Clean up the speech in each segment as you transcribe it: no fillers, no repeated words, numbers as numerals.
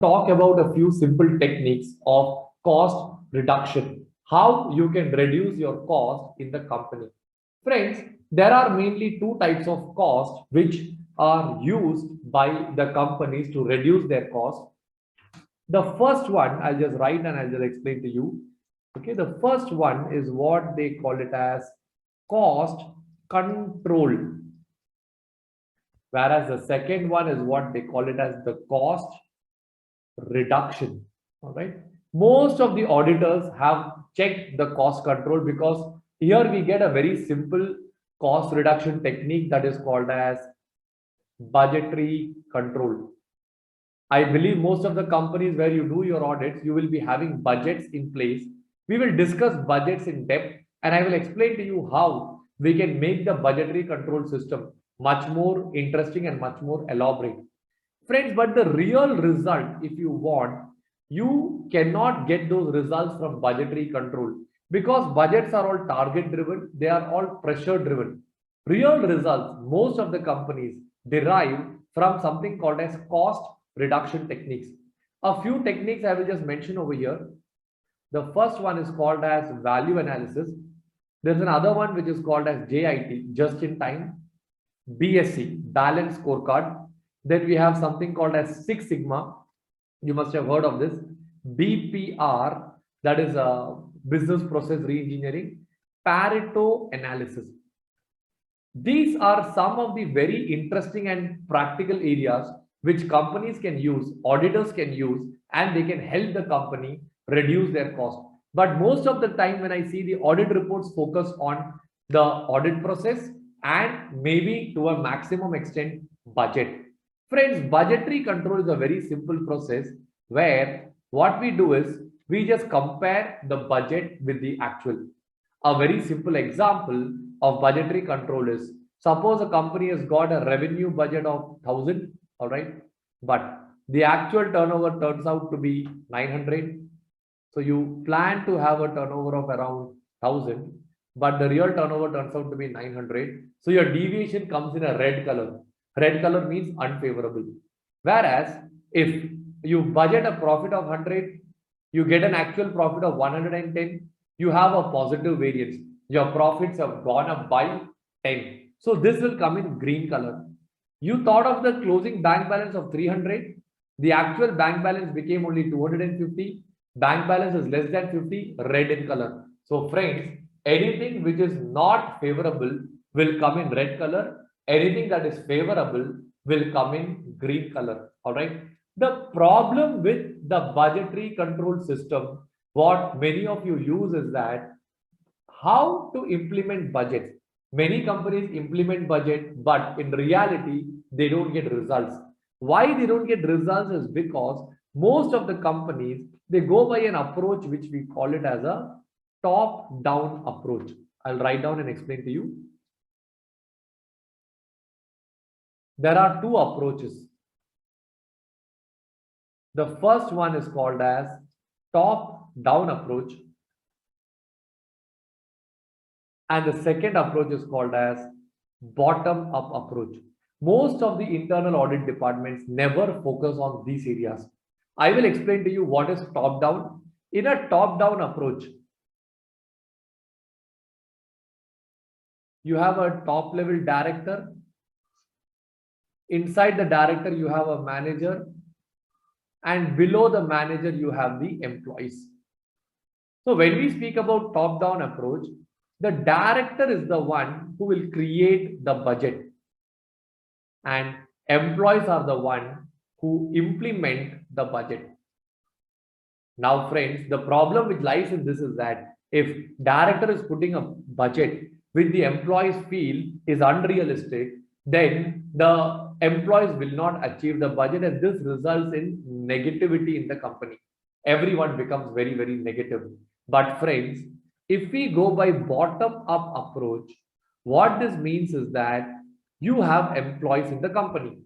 talk about a few simple techniques of cost reduction, how you can reduce your cost in the company. Friends, there are mainly two types of cost which are used by the companies to reduce their cost. The first one, I'll just write and I'll just explain to you. Okay, the first one is what they call it as cost control, whereas the second one is what they call it as the cost reduction. All right. Most of the auditors have checked the cost control because here we get a very simple cost reduction technique that is called as budgetary control. I believe most of the companies where you do your audits, you will be having budgets in place. We will discuss budgets in depth and I will explain to you how we can make the budgetary control system much more interesting and much more elaborate. Friends, but the real result, if you want, you cannot get those results from budgetary control because budgets are all target driven, they are all pressure driven. Real results, most of the companies derive from something called as cost reduction techniques. A few techniques I will just mention over here. The first one is called as value analysis. There's another one which is called as JIT, just in time, BSC, balanced scorecard. Then we have something called as Six Sigma. You must have heard of this. BPR, that is a business process reengineering. Pareto analysis. These are some of the very interesting and practical areas which companies can use, auditors can use, and they can help the company reduce their cost. But most of the time when I see the audit reports focus on the audit process and maybe to a maximum extent budget. Friends, budgetary control is a very simple process where what we do is we just compare the budget with the actual. A very simple example of budgetary control is, suppose a company has got a revenue budget of 1,000, all right, but the actual turnover turns out to be 900. So you plan to have a turnover of around 1,000, but the real turnover turns out to be 900. So your deviation comes in a red color. Red color means unfavorable. Whereas if you budget a profit of 100, you get an actual profit of 110, you have a positive variance. Your profits have gone up by 10. So this will come in green color. You thought of the closing bank balance of 300. The actual bank balance became only 250. Bank balance is less than 50, red in color. So friends, anything which is not favorable will come in red color. Anything that is favorable will come in green color. All right. The problem with the budgetary control system, what many of you use is that how to implement budgets. Many companies implement budget, but in reality, they don't get results. Why they don't get results is because most of the companies, they go by an approach which we call it as a top-down approach. I'll write down and explain to you. There are two approaches. The first one is called as top-down approach. And the second approach is called as bottom-up approach. Most of the internal audit departments never focus on these areas. I will explain to you what is top-down. In a top-down approach, you have a top-level director. Inside the director, you have a manager. And below the manager, you have the employees. So when we speak about top-down approach, the director is the one who will create the budget. And employees are the one who implement the budget. Now, friends, the problem which lies in this is that if director is putting a budget which the employees feel is unrealistic, then the employees will not achieve the budget, and this results in negativity in the company. Everyone becomes very, very negative. But friends, if we go by bottom-up approach, what this means is that you have employees in the company.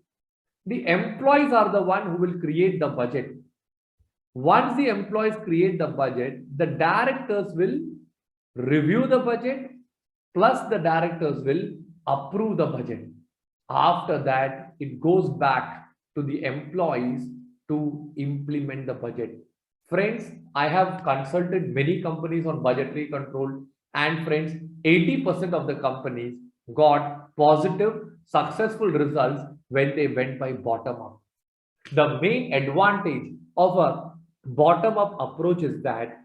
The employees are the one who will create the budget. Once the employees create the budget, the directors will review the budget, plus the directors will approve the budget. After that, it goes back to the employees to implement the budget. Friends, I have consulted many companies on budgetary control, and friends, 80% of the companies got positive, successful results when they went by bottom up. The main advantage of a bottom up approach is that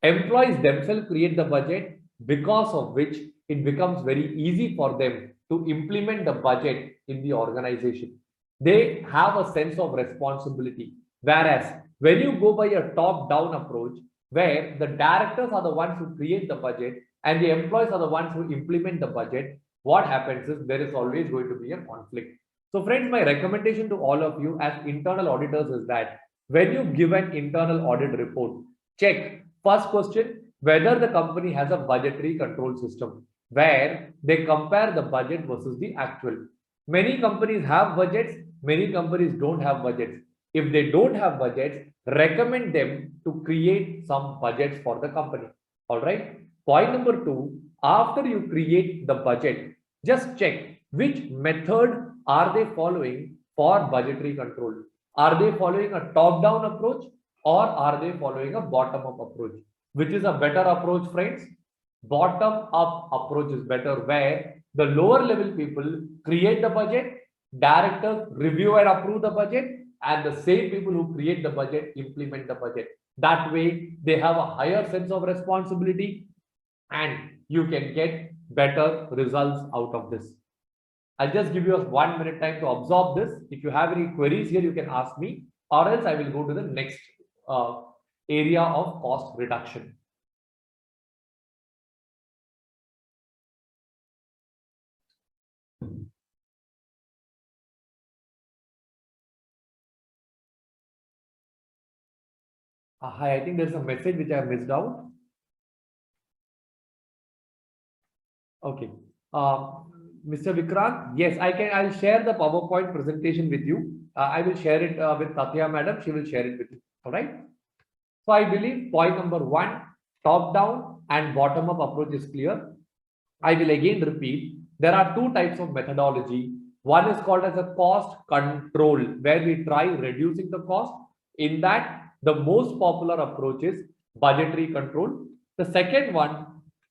employees themselves create the budget, because of which it becomes very easy for them to implement the budget in the organization. They have a sense of responsibility. Whereas when you go by a top down approach, where the directors are the ones who create the budget and the employees are the ones who implement the budget, what happens is there is always going to be a conflict. So, friends, my recommendation to all of you as internal auditors is that when you give an internal audit report, check first question whether the company has a budgetary control system where they compare the budget versus the actual. Many companies have budgets, many companies don't have budgets. If they don't have budgets, recommend them to create some budgets for the company. All right. Point number two, after you create the budget, just check which method are they following for budgetary control. Are they following a top-down approach or are they following a bottom-up approach? Which is a better approach, friends? Bottom-up approach is better, where the lower level people create the budget, directors review and approve the budget, and the same people who create the budget implement the budget. That way, they have a higher sense of responsibility and you can get better results out of this. I'll just give you a 1 minute time to absorb this. If you have any queries here, you can ask me, or else I will go to the next area of cost reduction. Hi, I think there's a message which I missed out. Okay. Mr. Vikrant, yes, I'll share the PowerPoint presentation with you. I will share it with Tatya madam. She will share it with you. All right. So I believe point number one, top down and bottom up approach is clear. I will again repeat. There are two types of methodology. One is called as a cost control, where we try reducing the cost. In that, the most popular approach is budgetary control. The second one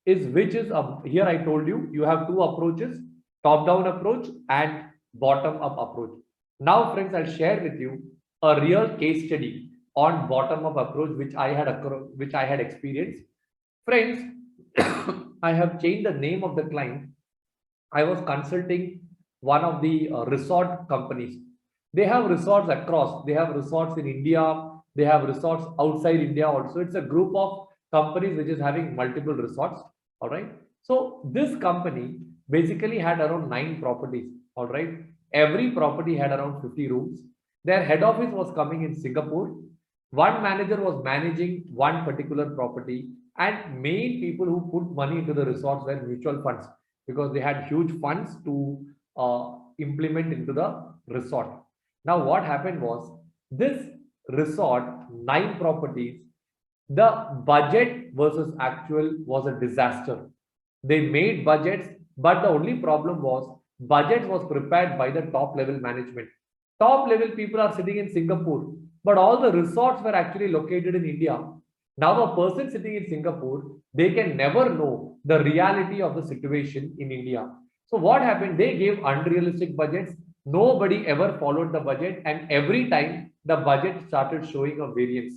is here I told you, you have two approaches, top down approach and bottom up approach. Now, friends, I'll share with you a real case study on bottom up approach which I had experienced. Friends, I have changed the name of the client. I was consulting one of the resort companies. They have resorts across. They have resorts in India. They have resorts outside India also. It's a group of companies which is having multiple resorts. All right. So this company basically had around 9 properties. All right. Every property had around 50 rooms. Their head office was coming in Singapore. One manager was managing one particular property, and main people who put money into the resorts were mutual funds, because they had huge funds to implement into the resort. Now, what happened was, this resort, 9 properties, the budget versus actual was a disaster. They made budgets, but the only problem was budget was prepared by the top level management. Top level people are sitting in Singapore, but all the resorts were actually located in India. Now, a person sitting in Singapore, they can never know the reality of the situation in India. So what happened? They gave unrealistic budgets. Nobody ever followed the budget, and every time the budget started showing a variance.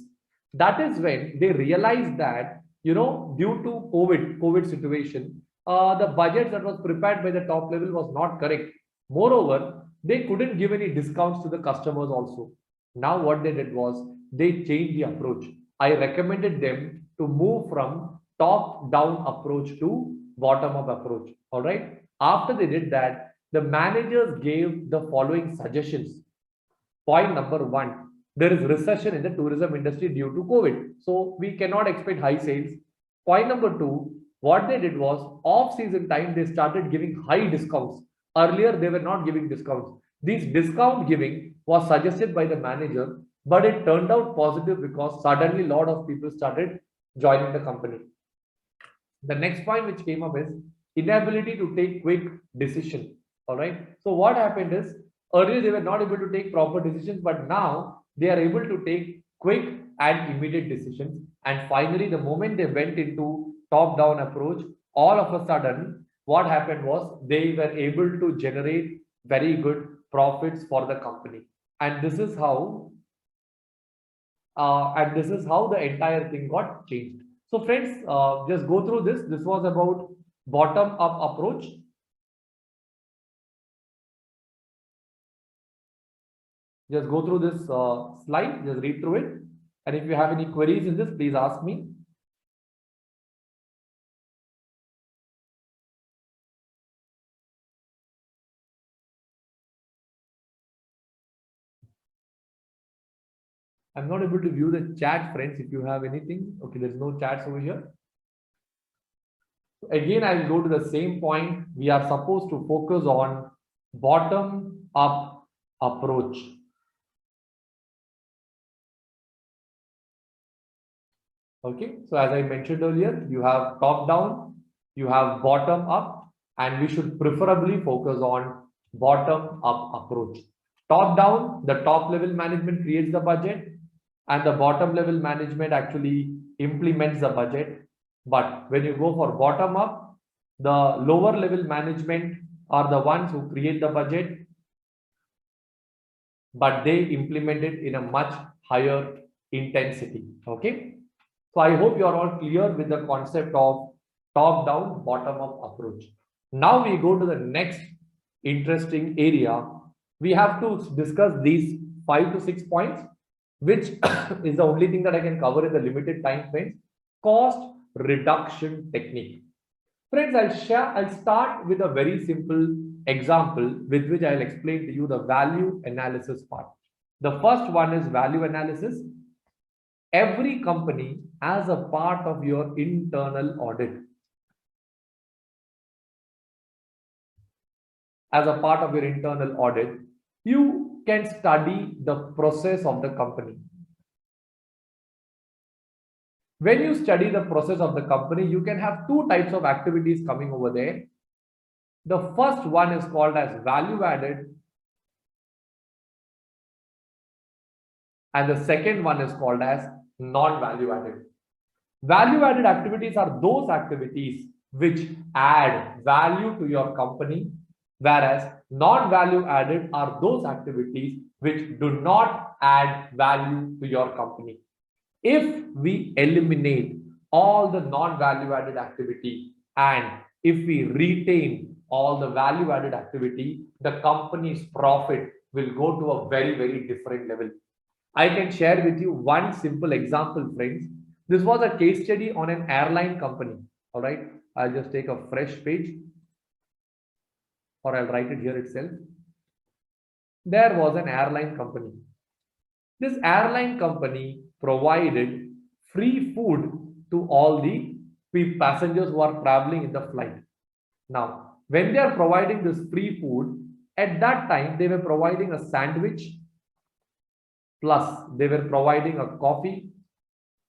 That is when they realized that, due to COVID situation, the budget that was prepared by the top level was not correct. Moreover, they couldn't give any discounts to the customers also. Now what they did was, they changed the approach. I recommended them to move from top down approach to bottom up approach. All right. After they did that, the managers gave the following suggestions. Point number one, there is recession in the tourism industry due to COVID. So we cannot expect high sales. Point number two, what they did was, off season time, they started giving high discounts. Earlier, they were not giving discounts. This discount giving was suggested by the manager, but it turned out positive because suddenly a lot of people started joining the company. The next point which came up is inability to take quick decision. All right. So what happened is, earlier they were not able to take proper decisions, but now they are able to take quick and immediate decisions. And finally, the moment they went into top-down approach, all of a sudden, what happened was they were able to generate very good profits for the company. And this is how the entire thing got changed. So friends, just go through this. This was about bottom-up approach. Just go through this slide, just read through it. And if you have any queries in this, please ask me. I'm not able to view the chat, friends. If you have anything, okay, there's no chats over here. Again, I'll go to the same point. We are supposed to focus on bottom-up approach. Okay, so as I mentioned earlier, you have top-down, you have bottom-up, and we should preferably focus on bottom-up approach. Top-down, the top-level management creates the budget, and the bottom-level management actually implements the budget. But when you go for bottom-up, the lower-level management are the ones who create the budget, but they implement it in a much higher intensity. Okay. So I hope you are all clear with the concept of top-down, bottom-up approach. Now we go to the next interesting area. We have to discuss these 5 to 6 points, which is the only thing that I can cover in the limited time frame. Cost reduction technique. Friends, I'll start with a very simple example with which I'll explain to you the value analysis part. The first one is value analysis. Every company as a part of your internal audit. As a part of your internal audit, you can study the process of the company. When you study the process of the company, you can have two types of activities coming over there. The first one is called as value added, and the second one is called as non-value added. Value added activities are those activities which add value to your company, whereas non-value added are those activities which do not add value to your company. If we eliminate all the non-value added activity and if we retain all the value added activity, the company's profit will go to a very, very different level. I can share with you one simple example, friends. This was a case study on an airline company. All right, I'll just take a fresh page, or I'll write it here itself. There was an airline company. This airline company provided free food to all the passengers who are traveling in the flight. Now, when they are providing this free food, at that time, they were providing a sandwich, plus they were providing a coffee,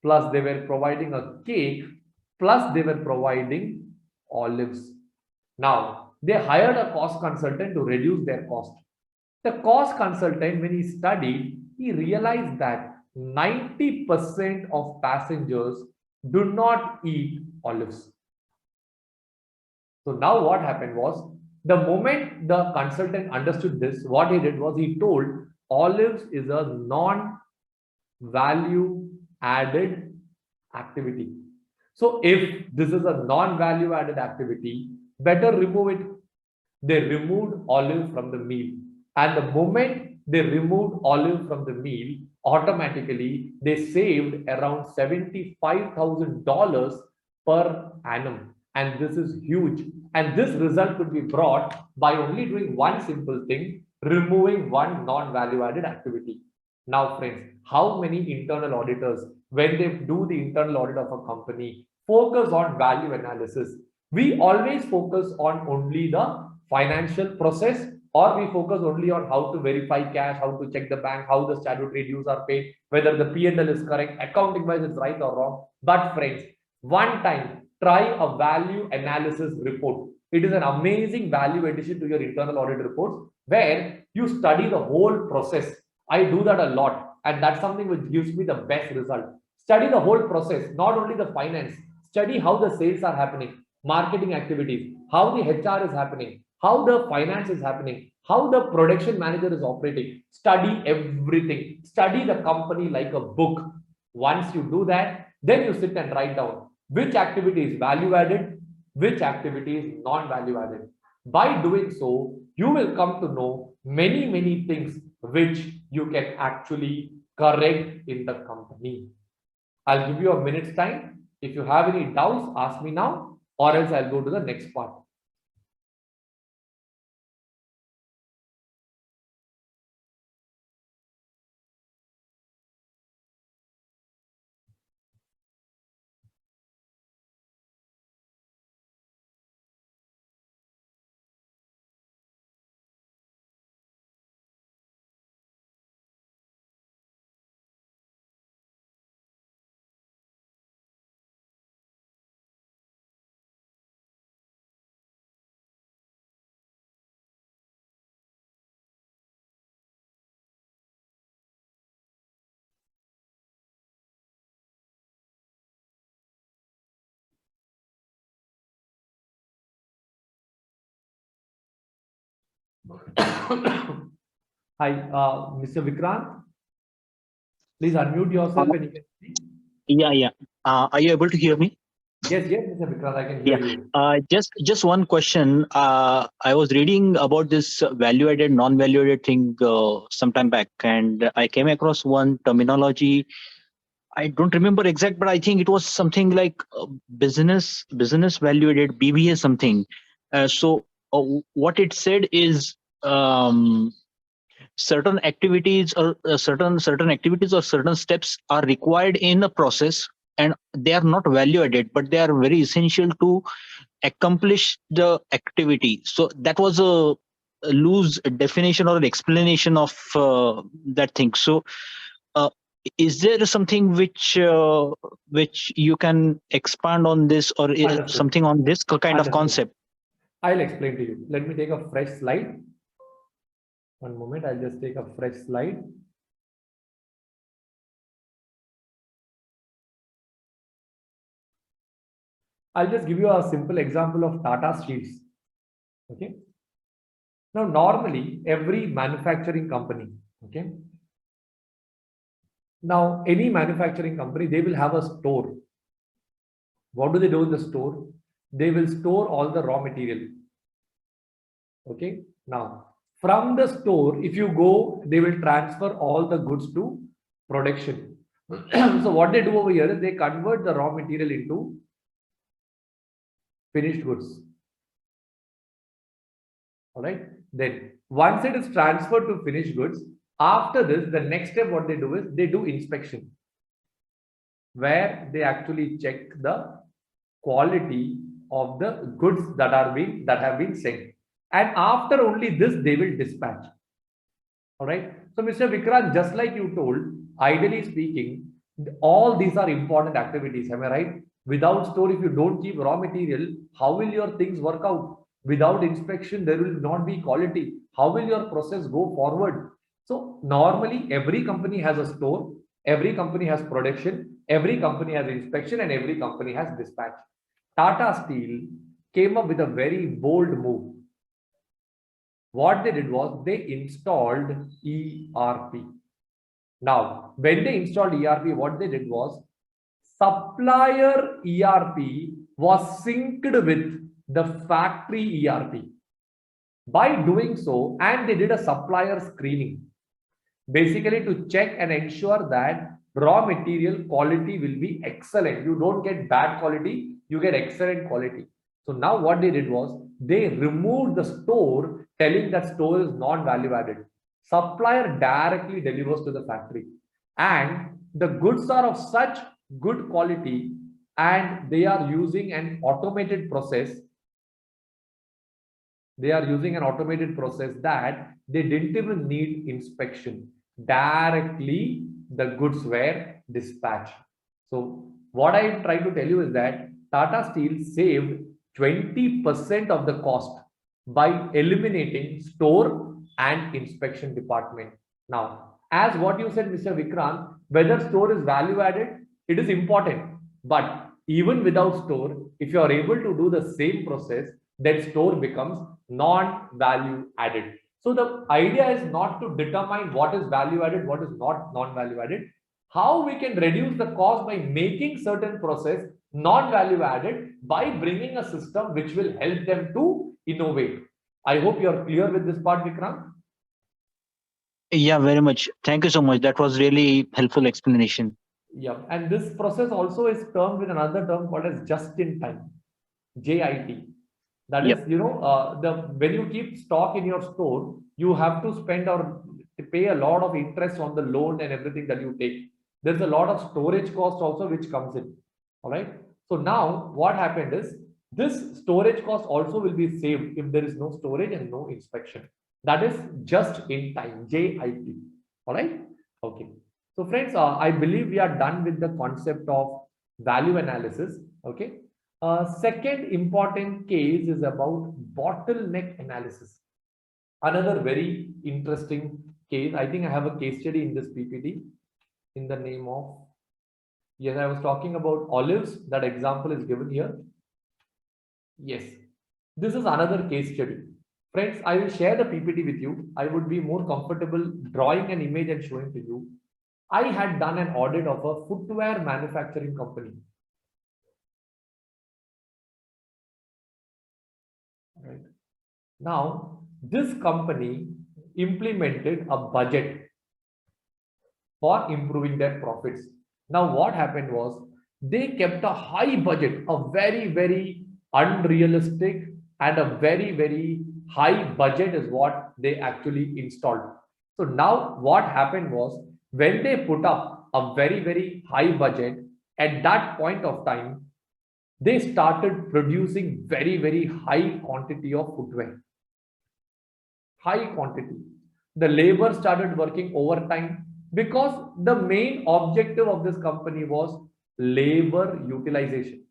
plus they were providing a cake, plus they were providing olives. Now, they hired a cost consultant to reduce their cost. The cost consultant, when he studied, he realized that 90% of passengers do not eat olives. So now what happened was, the moment the consultant understood this, what he did was he told olives is a non-value added activity. So if this is a non-value added activity, better remove it. They removed olive from the meal. And the moment they removed olive from the meal, automatically they saved around $75,000 per annum. And this is huge. And this result could be brought by only doing one simple thing, removing one non-value added activity. Now, friends, how many internal auditors, when they do the internal audit of a company, focus on value analysis? We always focus on only the financial process, or we focus only on how to verify cash, how to check the bank, how the statutory dues are paid, whether the P&L is correct, accounting wise it's right or wrong. But friends, one time, try a value analysis report. It is an amazing value addition to your internal audit reports where you study the whole process. I do that a lot. and that's something which gives me the best result. Study the whole process, not only the finance. Study how the sales are happening, marketing activities, how the HR is happening, how the finance is happening, how the production manager is operating. Study everything. Study the company like a book. Once you do that, then you sit and write down which activity is value added, which activity is non-value added. By doing so, you will come to know many things which you can actually correct in the company. I'll give you a minute's time. If you have any doubts, ask me now, or else I'll go to the next part. Hi, Mr. Vikrant. Please unmute yourself and you can speak. Yeah. Are you able to hear me? Yes, Mr. Vikrant, I can hear you. Just one question. I was reading about this value-added, non-value-added thing sometime back, and I came across one terminology. I don't remember exact, but I think it was something like business value-added, BVA something. So what it said is certain activities or certain activities or certain steps are required in a process, and they are not value added, but they are very essential to accomplish the activity. So that was a loose definition or an explanation of that thing. So is there something which you can expand on this, or something on this kind of concept? I'll explain to you. Let me take a fresh slide. One moment, I'll just take a fresh slide. I'll just give you a simple example of Tata Steels. Okay. Now, normally, every manufacturing company, okay. Now, any manufacturing company, they will have a store. What do they do in the store? They will store all the raw material. Okay. Now, from the store, if you go, they will transfer all the goods to production. So what they do over here is they convert the raw material into finished goods. All right. Then once it is transferred to finished goods, after this, the next step what they do is they do inspection, where they actually check the quality of the goods that have been sent, and after only this they will dispatch. All right. So Mr. Vikrant, just like you told, ideally speaking, all these are important activities. Am I right? Without store, if you don't keep raw material, how will your things work out? Without inspection, there will not be quality. How will your process go forward? So normally every company has a store, every company has production, every company has inspection, and every company has dispatch. Tata Steel came up with a very bold move. What they did was they installed ERP. Now, when they installed ERP, what they did was supplier ERP was synced with the factory ERP. By doing so, and they did a supplier screening, basically to check and ensure that raw material quality will be excellent. You don't get bad quality, you get excellent quality. So now what they did was they removed the store, telling that store is non-value added. Supplier directly delivers to the factory, and the goods are of such good quality, and they are using an automated process. They are using an automated process that they didn't even need inspection. Directly, the goods were dispatched. So what I am trying to tell you is that Tata Steel saved 20% of the cost by eliminating store and inspection department. Now, As what you said, Mr. Vikrant, whether store is value added, it is important. But even without store, if you are able to do the same process, then store becomes non-value added. So the idea is not to determine what is value added, what is not non-value added. How we can reduce the cost by making certain process non-value added by bringing a system which will help them to innovate. I hope you are clear with this part, Vikrant. Yeah, very much. Thank you so much. That was really helpful explanation. Yeah, and this process also is termed with another term called as just in time, JIT. That Yep. is, the when you keep stock in your store, you have to spend or pay a lot of interest on the loan and everything that you take. There's a lot of storage cost also which comes in. All right. So now what happened is this storage cost also will be saved if there is no storage and no inspection. That is just in time, JIT. All right. Okay. So friends, I believe we are done with the concept of value analysis. Okay. Second important case is about bottleneck analysis. Another very interesting case. I think I have a case study in this PPT in the name of, yes, I was talking about olives. That example is given here. Yes, this is another case study. Friends, I will share the PPT with you. I would be more comfortable drawing an image and showing to you. I had done an audit of a footwear manufacturing company. Right. Now, this company implemented a budget for improving their profits. Now, what happened was they kept a high budget, a very, very unrealistic and a very, very high budget is what they actually installed. So now what happened was when they put up a very, very high budget at that point of time, they started producing very, very high quantity of footwear. High quantity. The labor started working overtime because the main objective of this company was labor utilization.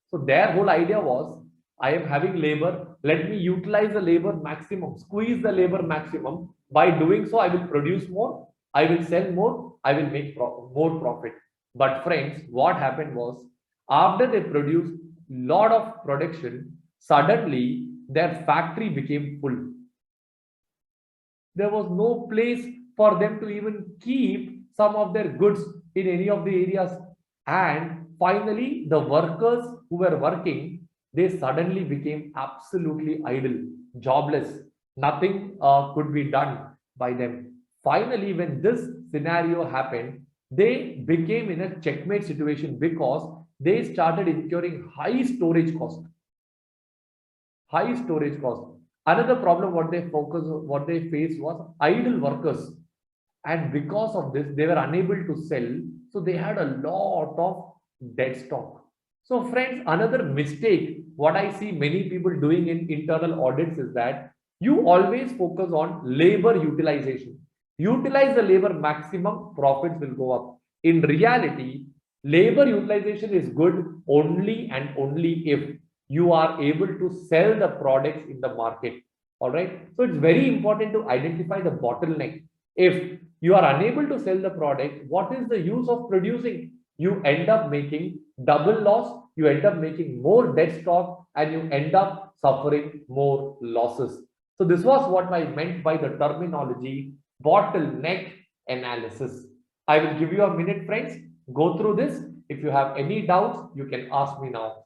So their whole idea was, I am having labor, let me utilize the labor maximum, squeeze the labor maximum. By doing so, I will produce more, I will sell more, I will make more profit. But friends, what happened was, after they produced lot of production, suddenly their factory became full. There was no place for them to even keep some of their goods in any of the areas. And finally, the workers who were working, they suddenly became absolutely idle, jobless. Nothing could be done by them. Finally, when this scenario happened, they became in a checkmate situation because they started incurring high storage cost. High storage cost. Another problem what they faced was idle workers, and because of this, they were unable to sell. So they had a lot of dead stock. So, friends, another mistake what I see many people doing in internal audits is that you always focus on labor utilization. Utilize the labor maximum, profits will go up. In reality, labor utilization is good only and only if you are able to sell the products in the market. All right. So it's very important to identify the bottleneck. If you are unable to sell the product, what is the use of producing? You end up making double loss, you end up making more dead stock, and you end up suffering more losses. So this was what I meant by the terminology bottleneck analysis. I will give you a minute, friends. Go through this. If you have any doubts, you can ask me now.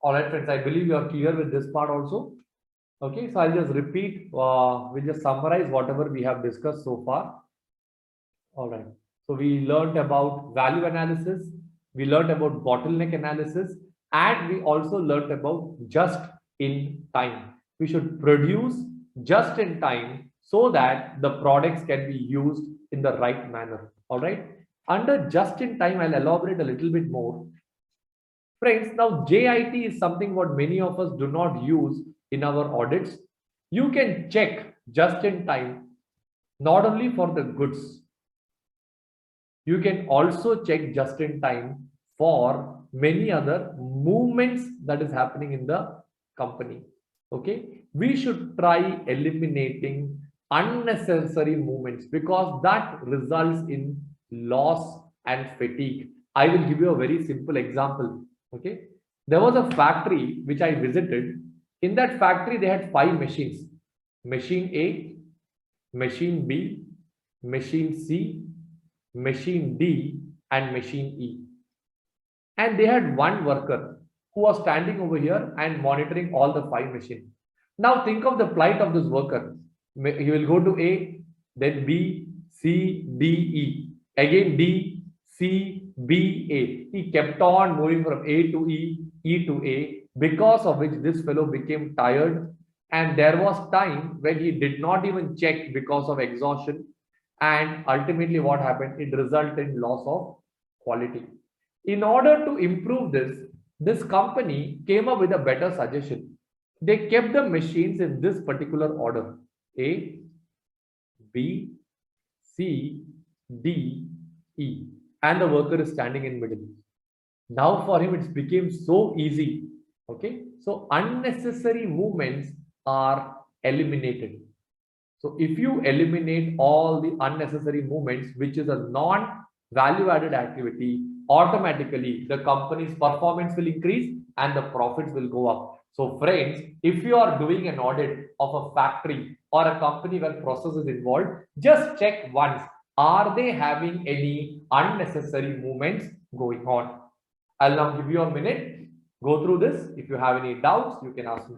All right, friends, I believe you are clear with this part also. Okay, so I'll just repeat, we'll just summarize whatever we have discussed so far. All right. So we learned about value analysis, we learned about bottleneck analysis, and we also learned about just in time. We should produce just in time so that the products can be used in the right manner. All right. Under just in time, I'll elaborate a little bit more. Friends, now JIT is something what many of us do not use in our audits. You can check just in time, not only for the goods, you can also check just in time for many other movements that is happening in the company. Okay, we should try eliminating unnecessary movements because that results in loss and fatigue. I will give you a very simple example. Okay, there was a factory which I visited. In that factory they had 5 machines: machine A, machine B, machine C, machine D, and machine E. And they had one worker who was standing over here and monitoring all the 5 machines. Now think of the plight of this worker. He will go to A, then B, C, D, E. Again D, C, B, A. He kept on moving from A to E, E to A, because of which this fellow became tired. And there was time when he did not even check because of exhaustion. And ultimately, what happened? It resulted in loss of quality. In order to improve this, this company came up with a better suggestion. They kept the machines in this particular order: A, B, C, D, E, and the worker is standing in middle. Now for him, it became so easy. Okay, so unnecessary movements are eliminated. So if you eliminate all the unnecessary movements, which is a non-value added activity, automatically the company's performance will increase and the profits will go up. So friends, if you are doing an audit of a factory or a company where process is involved, just check once, are they having any unnecessary movements going on? I'll now give you a minute, go through this. If you have any doubts, you can ask me.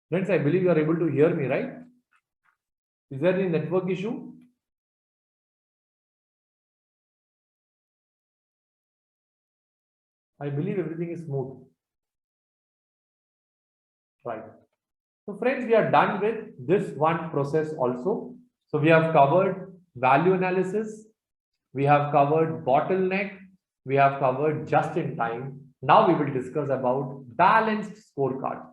Friends, I believe you are able to hear me, right? Is there any network issue? I believe everything is smooth. Right. So friends, we are done with this one process also. So we have covered value analysis, we have covered bottleneck, we have covered just in time. Now we will discuss about balanced scorecard.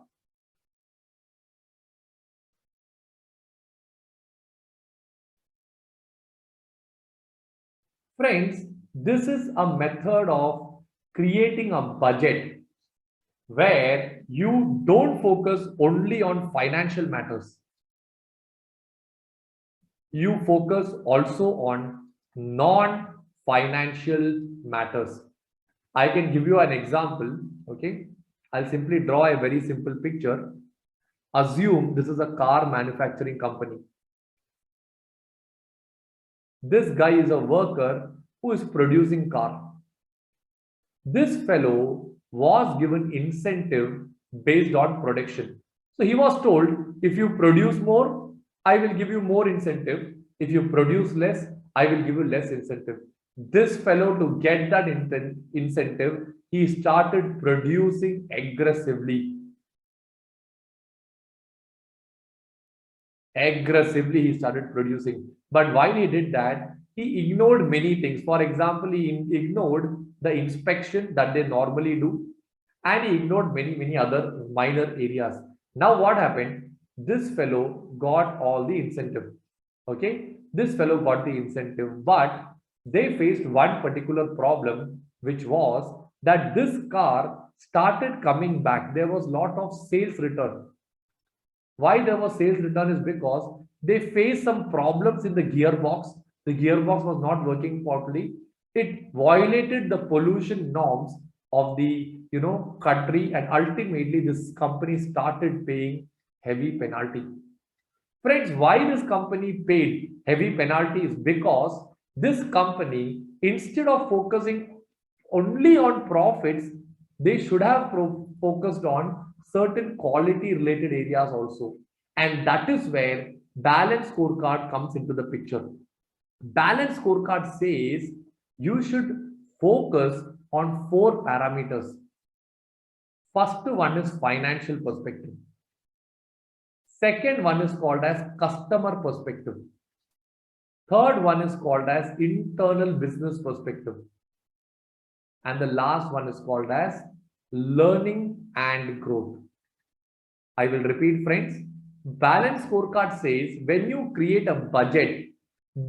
Friends, this is a method of creating a budget where you don't focus only on financial matters. You focus also on non-financial matters. I can give you an example. Okay, I'll simply draw a very simple picture. Assume this is a car manufacturing company. This guy is a worker who is producing car. This fellow was given incentive based on production. So he was told, if you produce more, I will give you more incentive. If you produce less, I will give you less incentive. This fellow, to get that incentive, he started producing aggressively. He started producing. But while he did that, he ignored many things. For example, he ignored the inspection that they normally do, and he ignored many other minor areas. Now what happened? This fellow got all the incentive. Okay, this fellow got the incentive, but they faced one particular problem, which was that this car started coming back, there was lot of sales return. Why there was sales return is because they faced some problems in the gearbox. The gearbox was not working properly. It violated the pollution norms of the country, and ultimately this company started paying heavy penalty. Friends, why this company paid heavy penalty is because this company, instead of focusing only on profits, they should have focused on certain quality related areas also. And that is where balance scorecard comes into the picture. Balance scorecard says you should focus on 4 parameters. First one is financial perspective. Second one is called as customer perspective. Third one is called as internal business perspective. And the last one is called as learning and growth. I will repeat, friends. Balance scorecard says when you create a budget,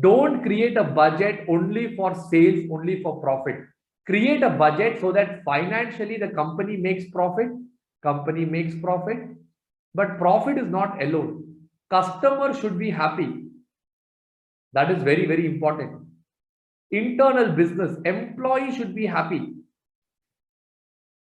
don't create a budget only for sales, only for profit. Create a budget so that financially the company makes profit. But profit is not alone. Customer should be happy. That is very, very important. Internal business, employee should be happy.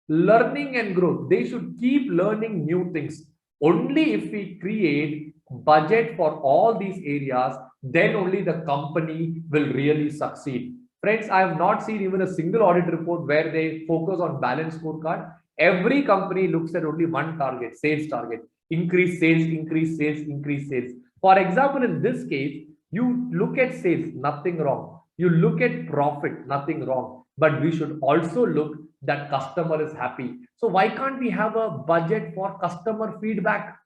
Learning and growth, they should keep learning new things. Only if we create budget for all these areas, then only the company will really succeed. Friends, I have not seen even a single audit report where they focus on balance scorecard. Every company looks at only one target, sales target. Increase sales, increase sales, increase sales. For example, in this case, you look at sales, nothing wrong. You look at profit, nothing wrong. But we should also look that customer is happy. So why can't we have a budget for customer feedback?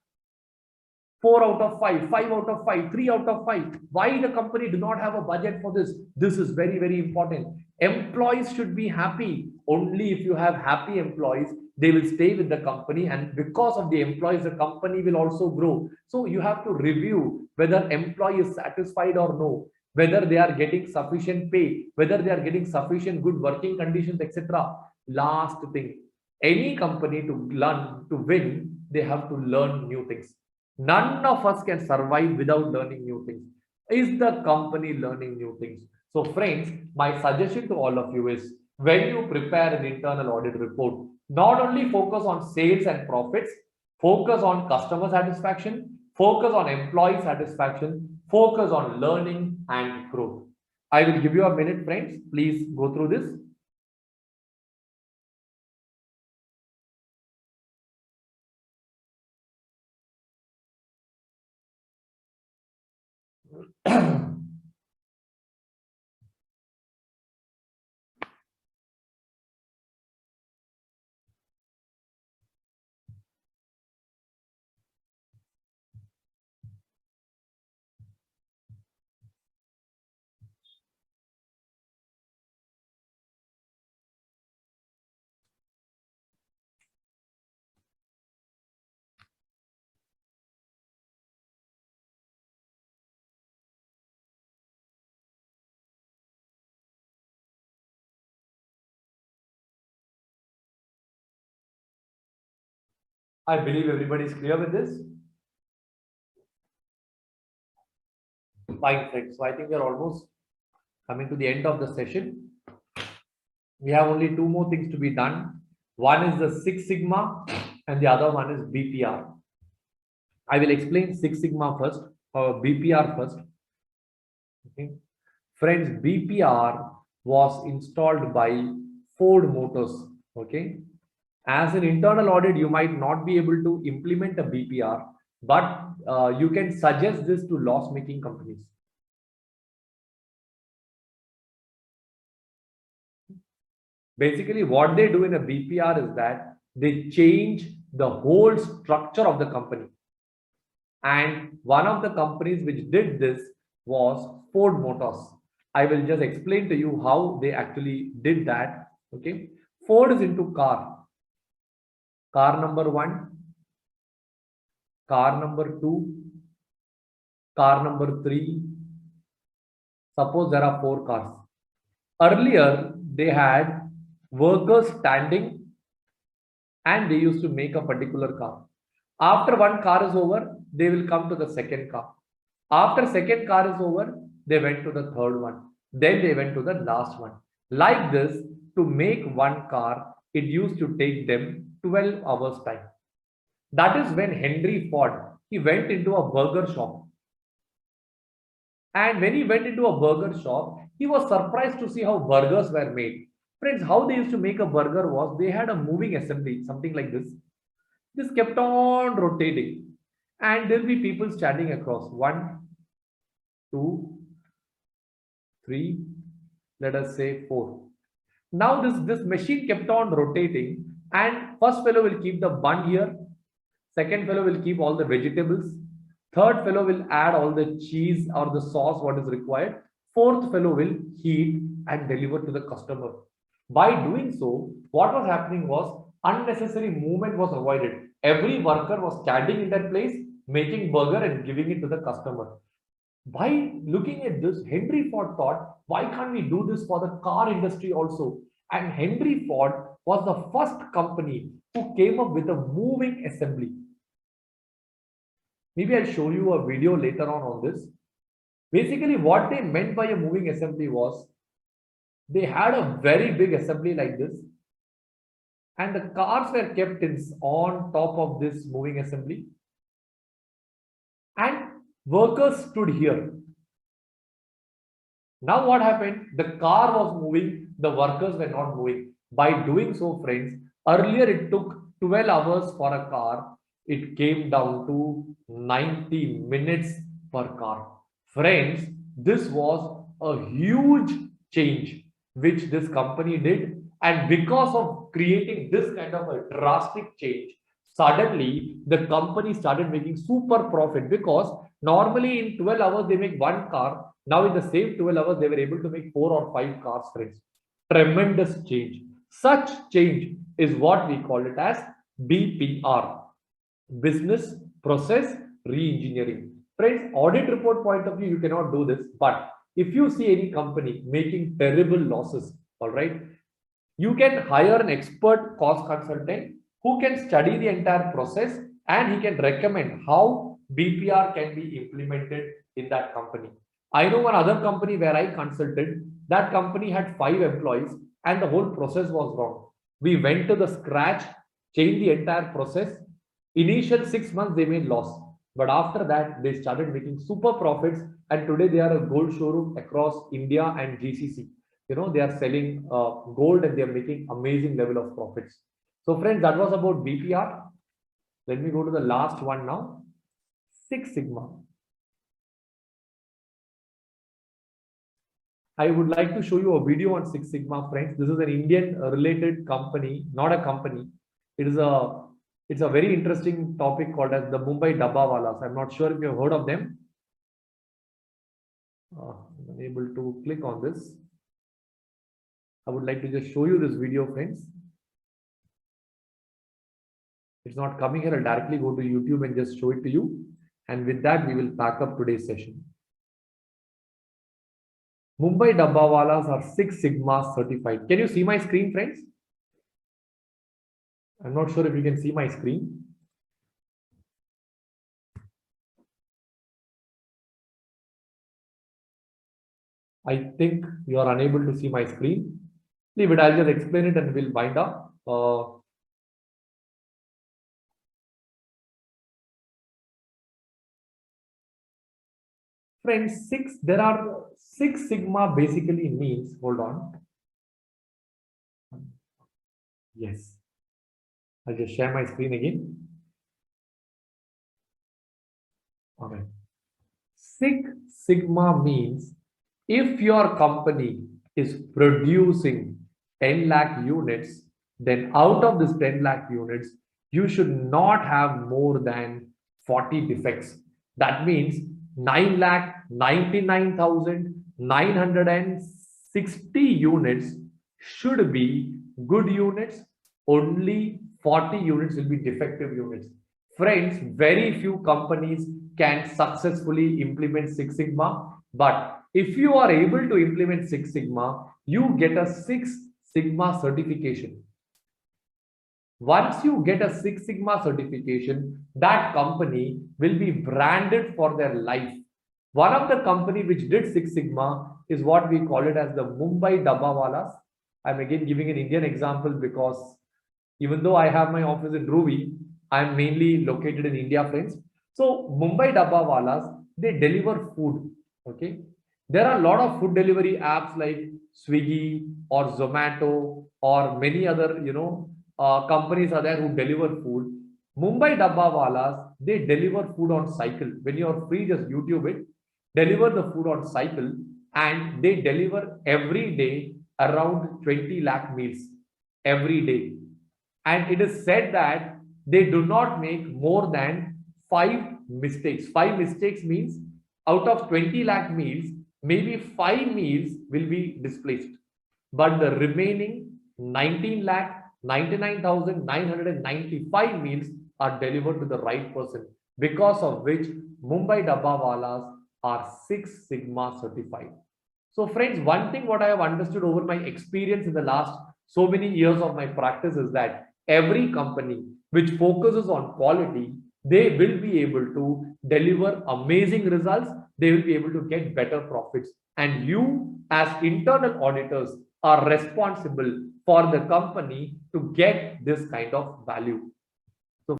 4 out of 5, 5 out of 5, 3 out of 5. Why the company do not have a budget for this? This is very, very important. Employees should be happy. Only if you have happy employees, they will stay with the company, and because of the employees, the company will also grow. So you have to review whether employee is satisfied or no, whether they are getting sufficient pay, whether they are getting sufficient good working conditions, etc. Last thing, any company to learn, to win, they have to learn new things. None of us can survive without learning new things. Is the company learning new things? So friends, my suggestion to all of you is when you prepare an internal audit report, not only focus on sales and profits, focus on customer satisfaction, focus on employee satisfaction, focus on learning and growth. I will give you a minute, friends. Please go through this. I believe everybody is clear with this. Fine, friends. So I think we are almost coming to the end of the session. We have only 2 more things to be done. One is the Six Sigma and the other one is BPR. I will explain Six Sigma first, or BPR first. Okay. Friends, BPR was installed by Ford Motors. Okay. As an internal audit, you might not be able to implement a BPR, but you can suggest this to loss-making companies. Basically, what they do in a BPR is that they change the whole structure of the company. And one of the companies which did this was Ford Motors. I will just explain to you how they actually did that. Okay. Ford is into car. Car number 1, car number 2, car number 3. Suppose there are 4 cars. Earlier, they had workers standing and they used to make a particular car. After one car is over, they will come to the second car. After second car is over, they went to the third one. Then they went to the last one. Like this, to make one car, it used to take them 12 hours time. That is when Henry Ford, he went into a burger shop. And when he went into a burger shop, he was surprised to see how burgers were made. Friends, how they used to make a burger was they had a moving assembly, something like this. This kept on rotating, and there'll be people standing across. One, two, three, let us say four. Now this machine kept on rotating, and first fellow will keep the bun here, second fellow will keep all the vegetables, third fellow will add all the cheese or the sauce what is required, fourth fellow will heat and deliver to the customer. By doing so, what was happening was unnecessary movement was avoided. Every worker was standing in their place, making burger and giving it to the customer. By looking at this, Henry Ford thought, why can't we do this for the car industry also? And Henry Ford was the first company who came up with a moving assembly. Maybe I'll show you a video later on this. Basically, what they meant by a moving assembly was they had a very big assembly like this, and the cars were kept on top of this moving assembly, and workers stood here. Now what happened? The car was moving, the workers were not moving. By doing so, friends, earlier it took 12 hours for a car. It came down to 90 minutes per car. Friends, this was a huge change which this company did. And because of creating this kind of a drastic change, suddenly the company started making super profit, because normally in 12 hours they make one car. Now in the same 12 hours they were able to make 4 or 5 cars, friends. Tremendous change. Such change is what we call it as BPR, business process re-engineering. Friends, audit report point of view, you cannot do this, but if you see any company making terrible losses, all right, you can hire an expert cost consultant who can study the entire process, and he can recommend how BPR can be implemented in that company. I know one other company where I consulted. That company had 5 employees and the whole process was wrong. We went to the scratch, changed the entire process. Initial 6 months they made loss, but after that they started making super profits, and today they are a gold showroom across India and GCC. They are selling gold, and they are making amazing level of profits. So friends, that was about BPR. Let me go to the last one now. Six Sigma. I would like to show you a video on Six Sigma, friends. This is an Indian related company, not a company. It's a very interesting topic called as the Mumbai Dabbawalas. I'm not sure if you have heard of them. I'm unable to click on this. I would like to just show you this video, friends. It's not coming here. I'll directly go to YouTube and just show it to you. And with that, we will pack up today's session. Mumbai Dabbawalas are Six Sigma certified. Can you see my screen, friends? I'm not sure if you can see my screen. I think you are unable to see my screen. Leave it. I'll just explain it and we'll wind up. Friends, there are Six Sigma basically means, hold on. Yes. I'll just share my screen again. All right. Six Sigma means if your company is producing 10 lakh units, then out of this 10 lakh units, you should not have more than 40 defects. That means 9,99,960 units should be good units. Only 40 units will be defective units. Friends, very few companies can successfully implement Six Sigma, but if you are able to implement Six Sigma, you get a Six Sigma certification. Once you get a Six Sigma certification, that company will be branded for their life. One of the company which did Six Sigma is what we call it as the Mumbai Dabbawalas. I'm again giving an Indian example because even though I have my office in Ruby, I'm mainly located in India, friends. So Mumbai Dabbawalas, they deliver food. Okay. There are a lot of food delivery apps like Swiggy or Zomato or many other, companies are there who deliver food. Mumbai Dabbawalas, they deliver food on cycle. When you're free, just YouTube it, deliver the food on cycle, and they deliver every day around 20 lakh meals every day. And it is said that they do not make more than five mistakes. Five mistakes means out of 20 lakh meals, maybe five meals will be displaced, but the remaining 19 lakh 99,995 meals are delivered to the right person, because of which Mumbai Dabbawalas are Six Sigma certified. So friends, one thing what I have understood over my experience in the last so many years of my practice is that every company which focuses on quality, they will be able to deliver amazing results. They will be able to get better profits. And you as internal auditors are responsible for the company to get this kind of value.